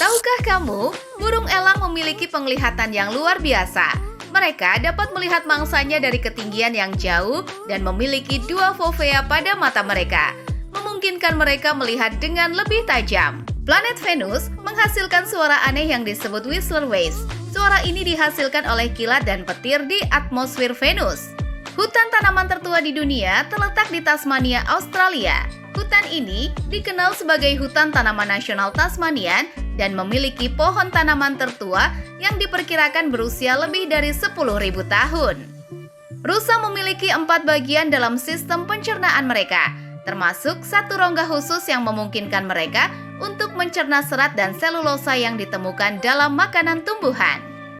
Tahukah kamu, burung elang memiliki penglihatan yang luar biasa. Mereka dapat melihat mangsanya dari ketinggian yang jauh dan memiliki dua fovea pada mata mereka, memungkinkan mereka melihat dengan lebih tajam. Planet Venus menghasilkan suara aneh yang disebut Whistler Waves. Suara ini dihasilkan oleh kilat dan petir di atmosfer Venus. Hutan tanaman tertua di dunia terletak di Tasmania, Australia. Hutan ini dikenal sebagai Hutan Tanaman Nasional Tasmanian dan memiliki pohon tanaman tertua yang diperkirakan berusia lebih dari 10.000 tahun. Rusa memiliki 4 bagian dalam sistem pencernaan mereka, termasuk satu rongga khusus yang memungkinkan mereka untuk mencerna serat dan selulosa yang ditemukan dalam makanan tumbuhan.